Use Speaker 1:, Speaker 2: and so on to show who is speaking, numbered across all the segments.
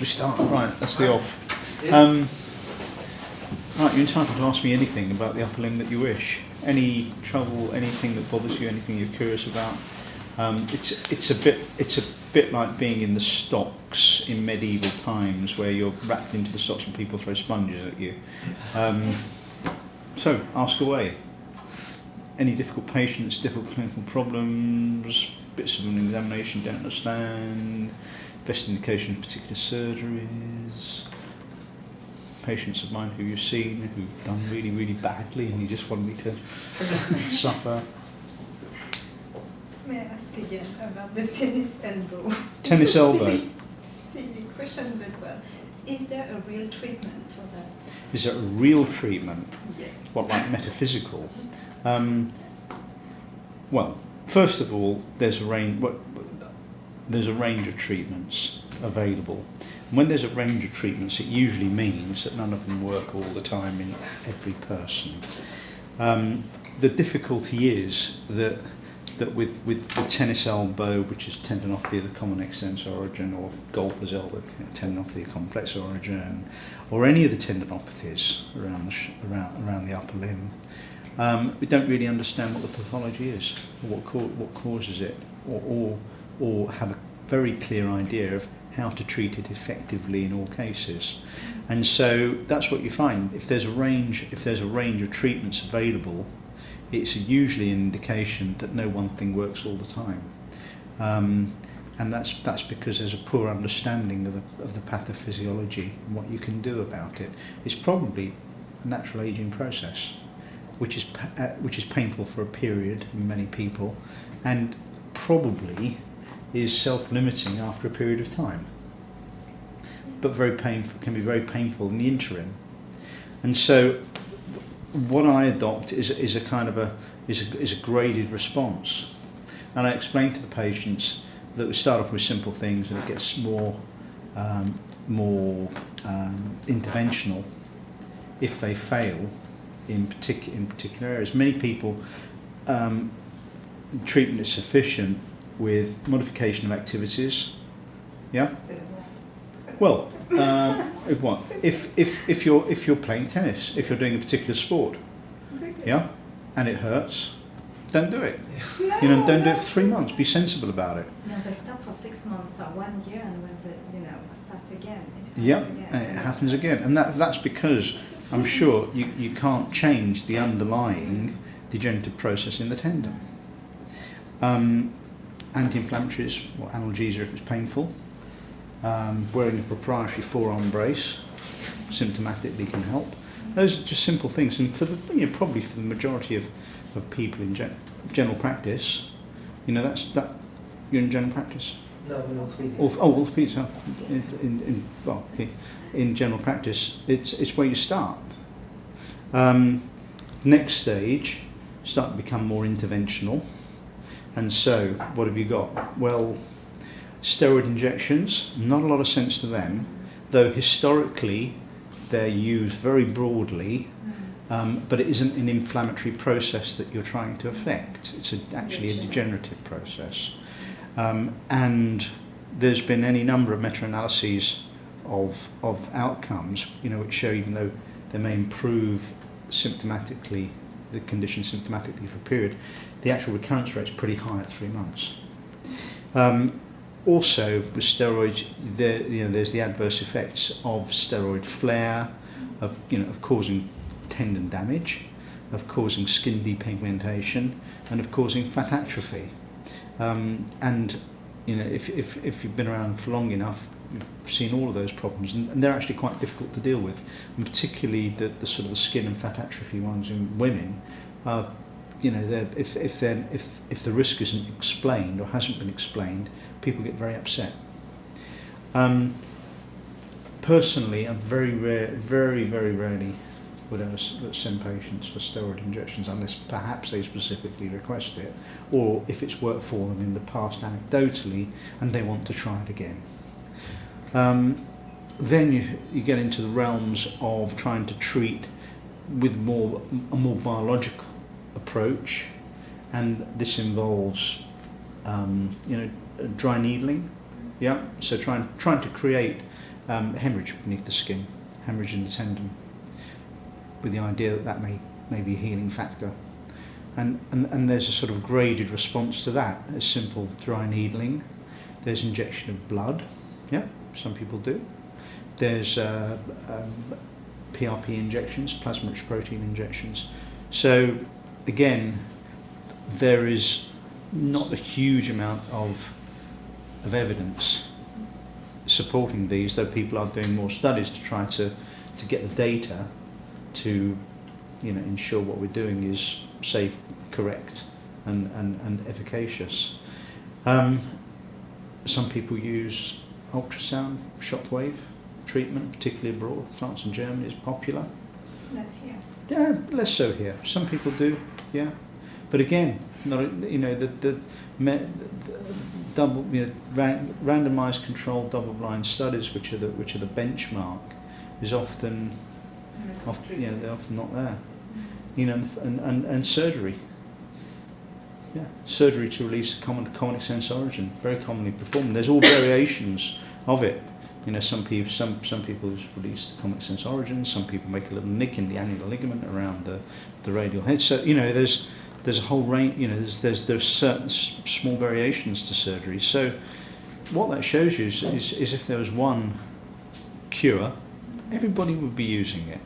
Speaker 1: start. Right, that's the off.
Speaker 2: Yes.
Speaker 1: Right, you're entitled to ask me anything about the upper limb that you wish. Any trouble, anything that bothers you, anything you're curious about. It's a bit like being in the stocks in medieval times, where you're wrapped into the stocks and people throw sponges at you. So ask away. Any difficult patients, difficult clinical problems, bits of an examination you don't understand, best indication of particular surgeries, patients of mine who you've seen who've done really, really badly and you just want me to suffer.
Speaker 3: May I ask again about the tennis elbow?
Speaker 1: Tennis elbow.
Speaker 3: Silly question, but well, is there a real treatment for that?
Speaker 1: Is there a real treatment?
Speaker 3: Yes.
Speaker 1: What, like metaphysical? Well, first of all, there's a range of treatments available. And when there's a range of treatments, it usually means that none of them work all the time in every person. The difficulty is that with the tennis elbow, which is tendinopathy of the common extensor origin, or golfer's elbow, tendinopathy of the common flexor origin, or any of the tendinopathies around the upper limb, we don't really understand what the pathology is, or what causes it, or have a very clear idea of how to treat it effectively in all cases. And so that's what you find. If there's a range of treatments available, it's usually an indication that no one thing works all the time. And that's because there's a poor understanding of the pathophysiology and what you can do about it. It's probably a natural aging process, which is painful for a period in many people, and probably is self-limiting after a period of time, but very painful, can be very painful in the interim. And so what I adopt is a kind of a graded response, and I explain to the patients that we start off with simple things and it gets more interventional if they fail in particular areas. Many people, treatment is sufficient with modification of activities. Yeah. Well, what if you're playing tennis, if you're doing a particular sport, yeah, and it hurts, don't do it.
Speaker 3: No,
Speaker 1: don't do it for 3 months. Be sensible about it.
Speaker 3: No, they stop for 6 months or 1 year, and when they start again, it happens
Speaker 1: Yep,
Speaker 3: again.
Speaker 1: it happens again, and that's because I'm sure you can't change the underlying degenerative process in the tendon. Anti-inflammatories or analgesia if it's painful. Wearing a proprietary forearm brace symptomatically can help. Those are just simple things, and probably for the majority of people in general practice, that's that. You're in general practice.
Speaker 2: No, in orthopaedics.
Speaker 1: Orthopaedics. In general practice, it's where you start. Next stage, start to become more interventional. And so, what have you got? Well, steroid injections, not a lot of sense to them, though historically they're used very broadly, but it isn't an inflammatory process that you're trying to affect. It's actually a degenerative process. And there's been any number of meta-analyses of outcomes, which show even though they may improve symptomatically, the condition symptomatically for a period, the actual recurrence rate is pretty high at 3 months. Also, with steroids, there's the adverse effects of steroid flare, of causing tendon damage, of causing skin depigmentation, and of causing fat atrophy. And if you've been around for long enough, you've seen all of those problems, and they're actually quite difficult to deal with, and particularly the sort of the skin and fat atrophy ones in women. If the risk isn't explained or hasn't been explained, people get very upset. Personally, I'm very rarely would ever send patients for steroid injections unless perhaps they specifically request it, or if it's worked for them in the past anecdotally and they want to try it again. Then you get into the realms of trying to treat with a more biological approach, and this involves dry needling, so trying to create hemorrhage beneath the skin, hemorrhage in the tendon, with the idea that that may be a healing factor. And there's a sort of graded response to that. There's simple dry needling. There's injection of blood. Yeah, some people do. There's PRP injections, plasma-rich protein injections. So again, there is not a huge amount of evidence supporting these, though people are doing more studies to try to get the data to ensure what we're doing is safe, correct, and efficacious. Some people use ultrasound, shockwave treatment, particularly abroad. France and Germany is popular.
Speaker 3: Not here.
Speaker 1: Yeah, less so here. Some people do, yeah. But again, the double, randomized controlled double-blind studies, which are the benchmark, is often they're often not there. And surgery. Yeah, surgery to release the conic sense origin, very commonly performed. There's all variations of it. Some people release the conic sense origin. Some people make a little nick in the annular ligament around the radial head. So there's a whole range. There's certain small variations to surgery. So what that shows you is if there was one cure, everybody would be using it,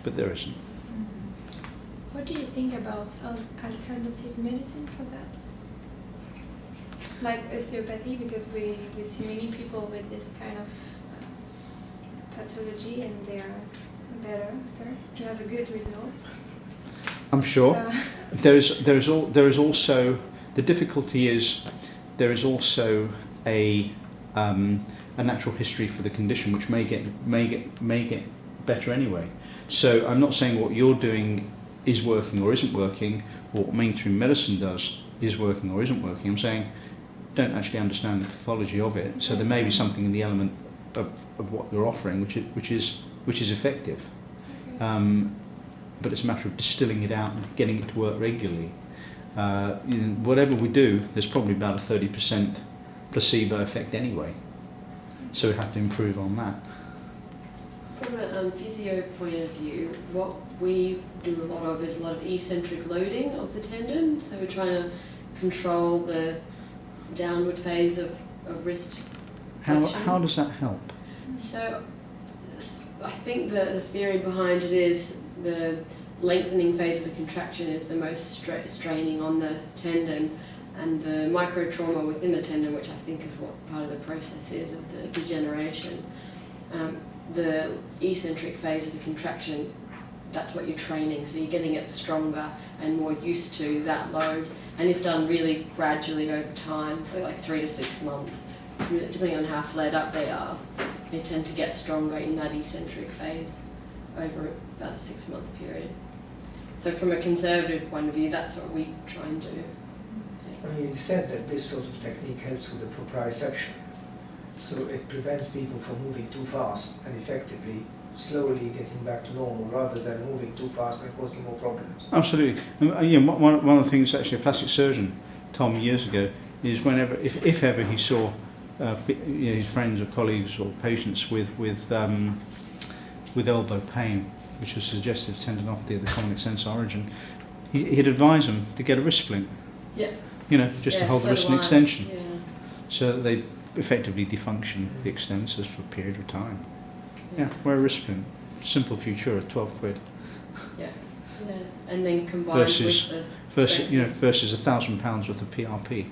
Speaker 1: but there isn't.
Speaker 2: What do you think about alternative medicine for that? Like osteopathy, because we see many people with this kind of pathology and they are better after. Do you have a good result?
Speaker 1: I'm sure.
Speaker 2: So
Speaker 1: There is also the difficulty is there is also a natural history for the condition which may get better anyway. So I'm not saying what you're doing is working or isn't working, or what mainstream medicine does is working or isn't working. I'm saying don't actually understand the pathology of it. So there may be something in the element of what you're offering which is effective. But it's a matter of distilling it out and getting it to work regularly. Whatever we do, there's probably about a 30% placebo effect anyway. So we have to improve on that.
Speaker 4: From a physio point of view, what we do a lot of is a lot of eccentric loading of the tendon. So we're trying to control the downward phase of wrist flexion.
Speaker 1: How does that help?
Speaker 4: So I think the theory behind it is the lengthening phase of the contraction is the most straining on the tendon, and the microtrauma within the tendon, which I think is what part of the process is of the degeneration. The eccentric phase of the contraction, that's what you're training, so you're getting it stronger and more used to that load, and if done really gradually over time, so like 3 to 6 months, depending on how flared up they are, they tend to get stronger in that eccentric phase over about a 6-month period. So from a conservative point of view, that's what we try and do.
Speaker 5: I mean, it's said that this sort of technique helps with the proprioception. So it prevents people from moving too fast and effectively, slowly getting back to normal rather than moving too fast and causing more problems.
Speaker 1: Absolutely. One of the things actually a plastic surgeon told me years ago is if ever he saw his friends or colleagues or patients with elbow pain, which was suggestive tendinopathy of the conic sense origin, he'd advise them to get a wrist splint.
Speaker 4: Yeah.
Speaker 1: Just to hold the wrist in extension,
Speaker 4: Yeah.
Speaker 1: so that they effectively defunction the extensors for a period of time. Yeah, wear a wrist splint. Simple Futura, 12 quid.
Speaker 4: Yeah. Yeah. And then combined with the
Speaker 1: versus £1,000 worth of PRP.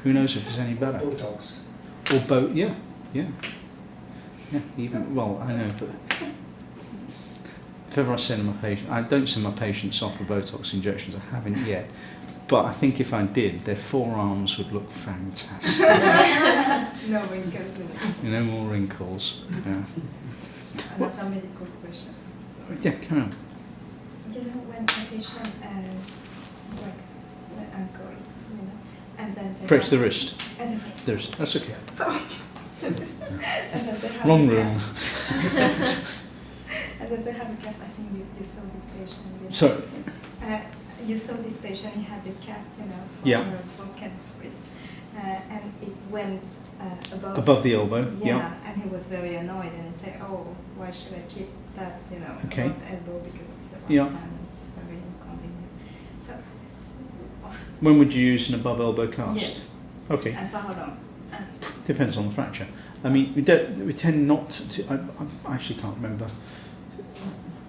Speaker 1: Who knows if it's any better?
Speaker 5: Botox.
Speaker 1: Or yeah. Even I know, but if ever I send my patient, I don't send my patients off for Botox injections. I haven't yet, but I think if I did, their forearms would look fantastic.
Speaker 3: No wrinkles.
Speaker 1: No more wrinkles. Yeah.
Speaker 3: That's a medical question. Sorry.
Speaker 1: Yeah, come on.
Speaker 3: When a patient works when I'm going, and then they
Speaker 1: Press the wrist.
Speaker 3: And the wrist.
Speaker 1: The wrist. That's okay.
Speaker 3: Sorry. And then they have
Speaker 1: Wrong
Speaker 3: a
Speaker 1: room.
Speaker 3: cast. And then they have a cast. I think you saw this patient.
Speaker 1: Sorry.
Speaker 3: You saw this patient. He had the cast, for
Speaker 1: Yeah.
Speaker 3: broken wrist. and it went
Speaker 1: Above the elbow,
Speaker 3: Yeah, and he was very annoyed, and he said, "Oh, why should I keep that,
Speaker 1: Okay.
Speaker 3: above the elbow, because it's the right
Speaker 1: Yeah.
Speaker 3: hand, and it's very inconvenient." So,
Speaker 1: When would you use an above elbow cast?
Speaker 3: yes,
Speaker 1: Okay,
Speaker 3: and for how long?
Speaker 1: depends on the fracture. I mean, we tend not to. I actually can't remember.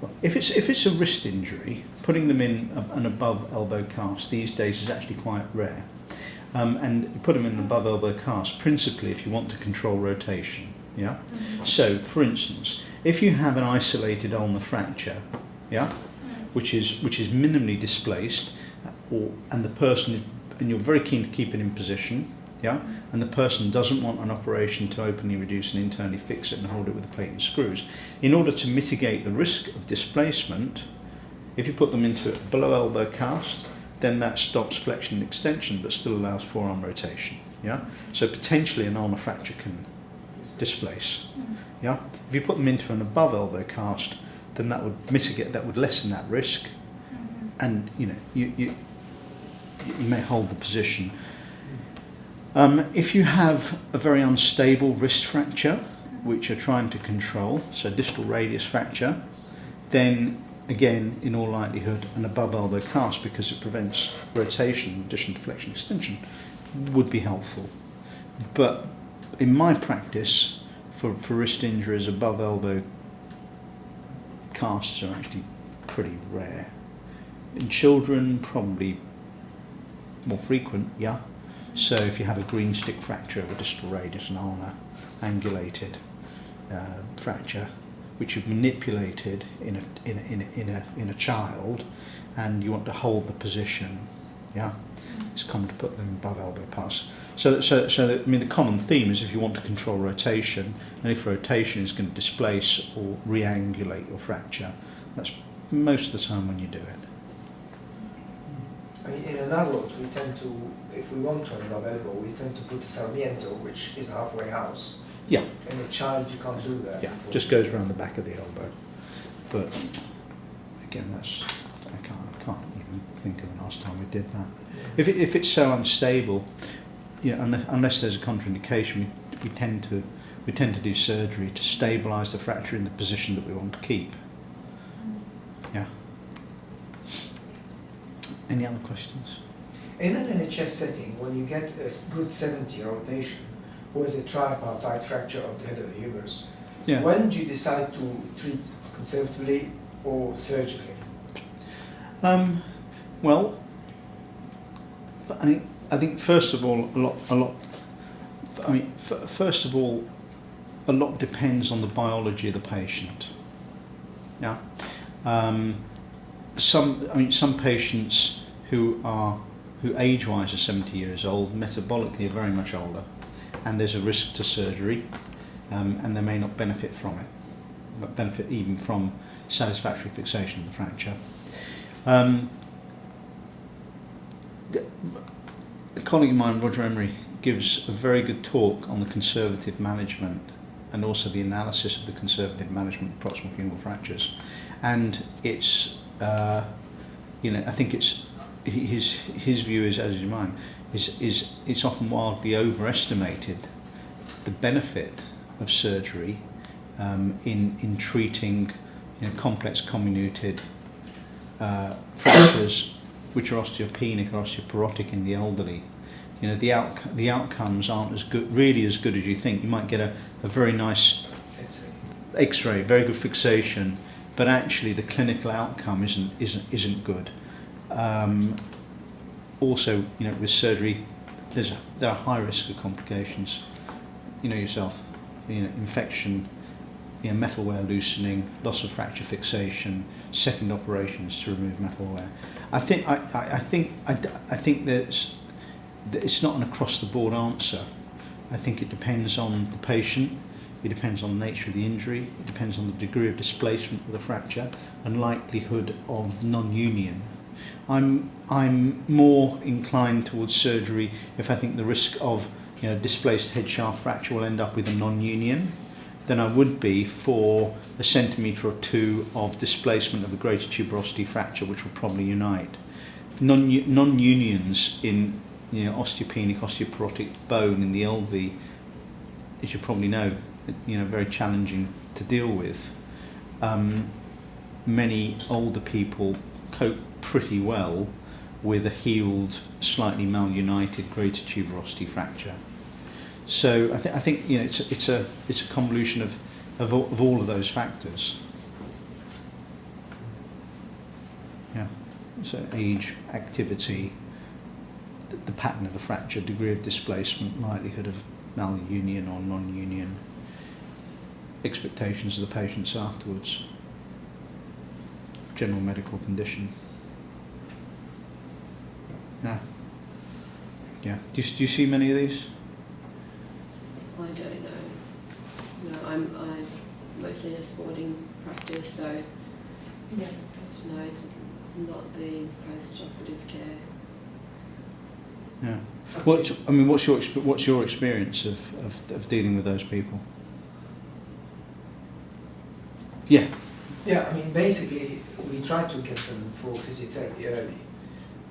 Speaker 1: Well, if it's a wrist injury, putting them in an above elbow cast these days is actually quite rare. And you put them in an above elbow cast principally if you want to control rotation. Yeah. So, for instance, if you have an isolated ulnar fracture, yeah, which is minimally displaced, and you're very keen to keep it in position, yeah, and the person doesn't want an operation to openly reduce and internally fix it and hold it with a plate and screws. In order to mitigate the risk of displacement, if you put them into a below elbow cast, then that stops flexion and extension but still allows forearm rotation. Yeah? So potentially an ulnar fracture can displace. Yeah? If you put them into an above elbow cast, then that would mitigate, that would lessen that risk, and you may hold the position. If you have a very unstable wrist fracture, which you're trying to control, so distal radius fracture, then again, in all likelihood, an above elbow cast, because it prevents rotation in addition to flexion extension, would be helpful. But in my practice, for wrist injuries, above elbow casts are actually pretty rare. In children, probably more frequent, yeah. So if you have a green stick fracture of a distal radius, an ulnar angulated fracture, which you've manipulated in a child, and you want to hold the position, yeah, it's common to put them above elbow pass. So I mean, the common theme is if you want to control rotation, and if rotation is going to displace or reangulate your fracture, that's most of the time when you do it.
Speaker 5: I mean, in an adult, we tend to, if we want to above elbow, we tend to put a Sarmiento, which is a halfway house.
Speaker 1: Yeah.
Speaker 5: In a child, you can't do that.
Speaker 1: Yeah, just goes around the back of the elbow. But again, I can't even think of the last time we did that.
Speaker 5: Yeah.
Speaker 1: If it's so unstable, unless there's a contraindication, we tend to do surgery to stabilise the fracture in the position that we want to keep. Yeah. Any other questions?
Speaker 5: In an NHS setting, when you get a good 70-year-old patient who has a tripartite fracture of the head of the humerus,
Speaker 1: Yeah.
Speaker 5: when do you decide to treat conservatively or surgically?
Speaker 1: Well, I think first of all, first of all, a lot depends on the biology of the patient. Yeah. Some patients who age-wise are 70 years old, metabolically are very much older, and there's a risk to surgery, and they may not benefit from it, but benefit even from satisfactory fixation of the fracture. A colleague of mine, Roger Emery, gives a very good talk on the conservative management and also the analysis of the conservative management of proximal humeral fractures, and it's I think it's his view is, as is mine, is it's often wildly overestimated the benefit of surgery in treating complex comminuted fractures which are osteopenic or osteoporotic in the elderly. The outcomes aren't as good as you think. You might get a very nice X-ray, very good fixation, but actually the clinical outcome isn't good. Also, with surgery, there are high risk of complications. Yourself, infection, metal wear loosening, loss of fracture fixation, second operations to remove metal wear. I think that it's not an across-the-board answer. I think it depends on the patient, it depends on the nature of the injury, it depends on the degree of displacement of the fracture and likelihood of non-union. I'm more inclined towards surgery if I think the risk of displaced head shaft fracture will end up with a non-union than I would be for a centimetre or two of displacement of a greater tuberosity fracture, which will probably unite. Non-unions in osteopenic, osteoporotic bone in the elderly, as you probably know, very challenging to deal with. Many older people cope pretty well with a healed, slightly malunited greater tuberosity fracture. So I think it's a convolution of all of those factors. Yeah. So age, activity, the pattern of the fracture, degree of displacement, likelihood of malunion or non-union, expectations of the patients afterwards, general medical condition. Yeah. Do you see many of these?
Speaker 4: I don't know. No, I'm mostly in a sporting practice, so
Speaker 3: Yeah.
Speaker 4: no, it's not the post-operative care.
Speaker 1: Yeah. What's your experience of dealing with those people? Yeah.
Speaker 5: Yeah, I mean, basically, we try to get them for physiotherapy early,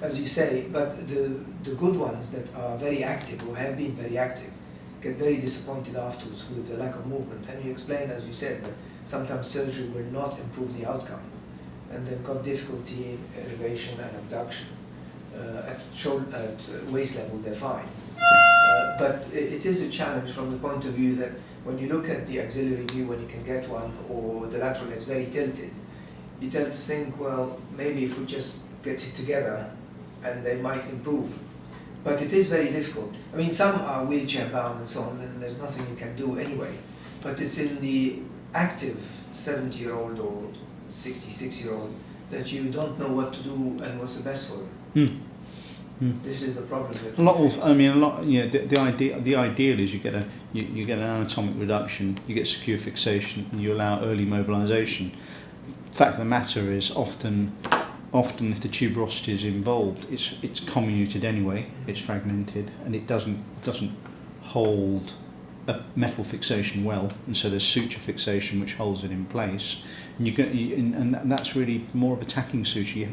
Speaker 5: as you say, but the good ones that are very active or have been very active get very disappointed afterwards with the lack of movement. And you explained, as you said, that sometimes surgery will not improve the outcome, and they've got difficulty in elevation and abduction. At waist level, they're fine. But it is a challenge from the point of view that when you look at the axillary view, when you can get one, or the lateral is very tilted, you tend to think, well, maybe if we just get it together and they might improve. But it is very difficult. I mean, some are wheelchair bound and so on, and there's nothing you can do anyway. But it's in the active 70-year-old or 66-year-old that you don't know what to do and what's the best for them. This is the problem. That
Speaker 1: the ideal is you get an anatomic reduction, you get secure fixation, and you allow early mobilisation. The fact of the matter is, often if the tuberosity is involved, it's comminuted anyway, it's fragmented, and it doesn't hold a metal fixation well, and so there's suture fixation which holds it in place. And that's really more of a tacking suture.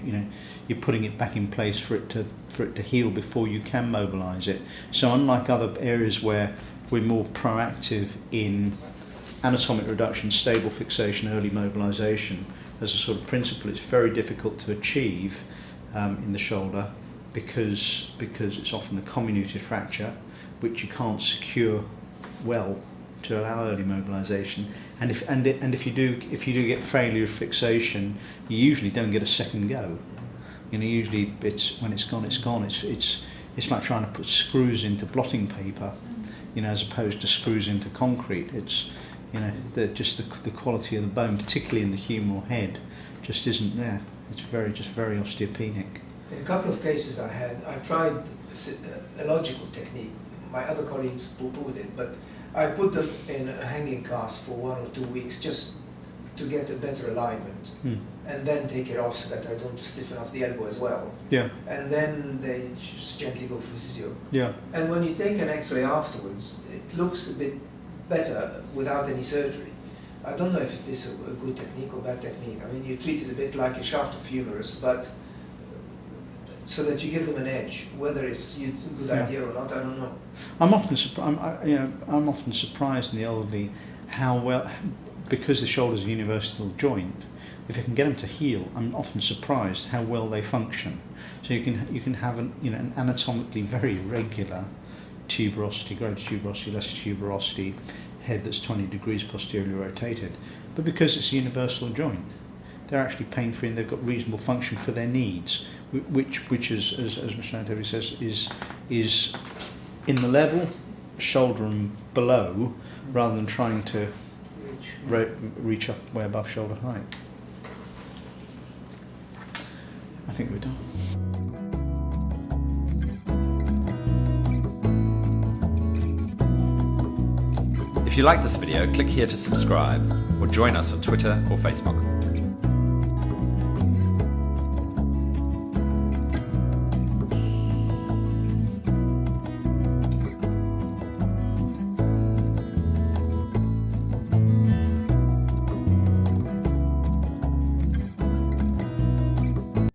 Speaker 1: You're putting it back in place for it to heal before you can mobilise it. So unlike other areas where we're more proactive in anatomic reduction, stable fixation, early mobilisation, as a sort of principle, it's very difficult to achieve in the shoulder because it's often a comminuted fracture which you can't secure well to allow early mobilisation, and if you do get failure of fixation, you usually don't get a second go. Usually it's when it's gone. It's like trying to put screws into blotting paper, as opposed to screws into concrete. It's the quality of the bone, particularly in the humeral head, just isn't there. It's very osteopenic.
Speaker 5: In a couple of cases I tried a logical technique. My other colleagues poo-pooed it, but I put them in a hanging cast for 1 or 2 weeks just to get a better alignment, and then take it off so that I don't stiffen off the elbow as well.
Speaker 1: Yeah.
Speaker 5: And then they just gently go for physio.
Speaker 1: Yeah.
Speaker 5: And when you take an X-ray afterwards, it looks a bit better without any surgery. I don't know if it's this a good technique or bad technique. I mean, you treat it a bit like a shaft of humerus, but so that you give them an edge. Whether it's a good idea or not, I don't know.
Speaker 1: I'm often surprised in the elderly how well, because the shoulder's a universal joint, if you can get them to heal, I'm often surprised how well they function. So you can have an anatomically very irregular tuberosity, greater tuberosity, lesser tuberosity, head that's 20 degrees posteriorly rotated, but because it's a universal joint, they're actually pain-free and they've got reasonable function for their needs, which is, as Mr. Antovi says, is in the level, shoulder and below, rather than trying to reach up way above shoulder height. I think we're done.
Speaker 6: If you like this video, click here to subscribe or join us on Twitter or Facebook.